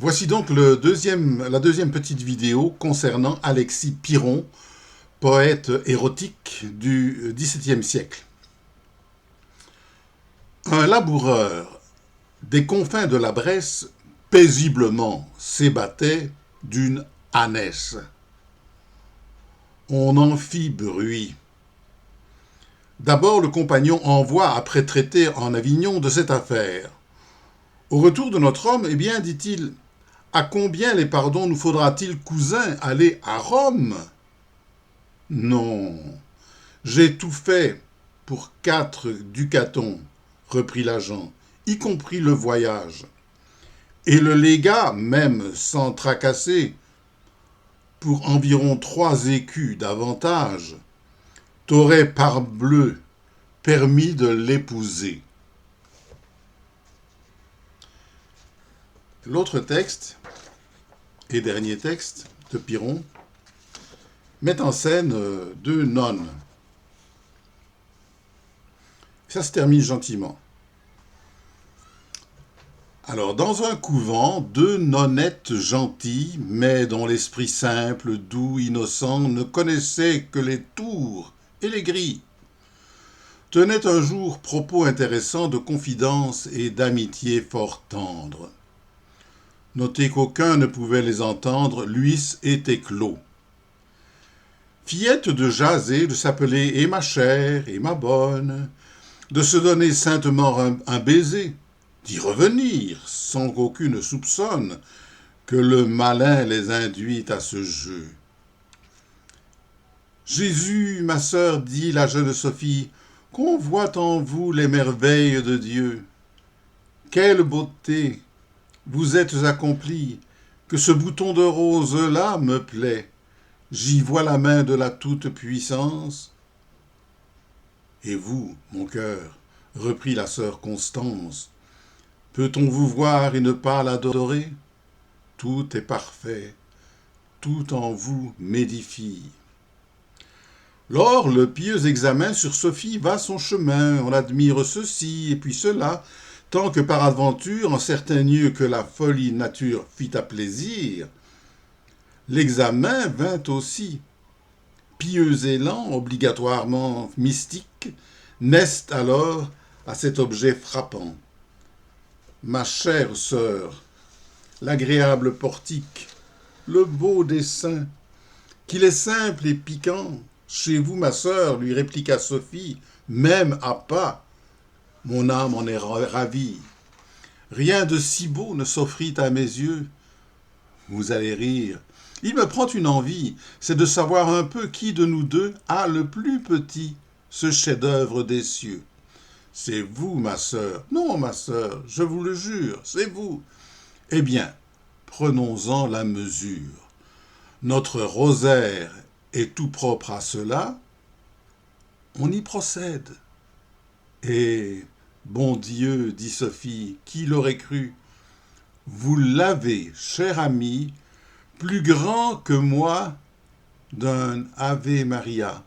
Voici donc la deuxième petite vidéo concernant Alexis Piron, poète érotique du XVIIe siècle. Un laboureur des confins de la Bresse paisiblement s'ébattait d'une ânesse. On en fit bruit. D'abord le compagnon envoie après traiter en Avignon de cette affaire. Au retour de notre homme, eh bien, dit-il, à combien les pardons nous faudra-t-il, cousin, aller à Rome? Non, j'ai tout fait pour 4 ducatons, reprit l'agent, y compris le voyage. Et le légat, même sans tracasser, pour environ 3 écus d'avantage, t'aurait parbleu permis de l'épouser. L'autre texte, et dernier texte de Piron, met en scène 2 nonnes. Ça se termine gentiment. Alors, dans un couvent, 2 nonnettes gentilles, mais dont l'esprit simple, doux, innocent, ne connaissait que les tours et les grilles, tenaient un jour propos intéressants de confidence et d'amitié fort tendre. Notez qu'aucun ne pouvait les entendre, l'huis était clos. Fillette de jaser, de s'appeler « et ma chère » et « ma bonne », de se donner saintement un baiser, d'y revenir sans qu'aucune soupçonne que le malin les induit à ce jeu. « Jésus, ma sœur, dit la jeune Sophie, qu'on voit en vous les merveilles de Dieu. Quelle beauté! Vous êtes accomplie, que ce bouton de rose-là me plaît. J'y vois la main de la toute-puissance. » Et vous, mon cœur, reprit la sœur Constance, peut-on vous voir et ne pas l'adorer? Tout est parfait, tout en vous m'édifie. Lors, le pieux examen sur Sophie va son chemin, on admire ceci et puis cela, tant que par aventure, en certains lieux que la folie nature fit à plaisir, l'examen vint aussi. Pieux élan, obligatoirement mystique, naissent alors à cet objet frappant. Ma chère sœur, l'agréable portique, le beau dessin, qu'il est simple et piquant, chez vous, ma sœur, lui répliqua Sophie, même à pas, mon âme en est ravie. Rien de si beau ne s'offrit à mes yeux. Vous allez rire. Il me prend une envie, c'est de savoir un peu qui de nous deux a le plus petit, ce chef-d'œuvre des cieux. C'est vous, ma sœur. Non, ma sœur, je vous le jure, c'est vous. Eh bien, prenons-en la mesure. Notre rosaire est tout propre à cela. On y procède. Et, bon Dieu, dit Sophie, qui l'aurait cru? Vous l'avez, cher ami, plus grand que moi d'un Ave Maria.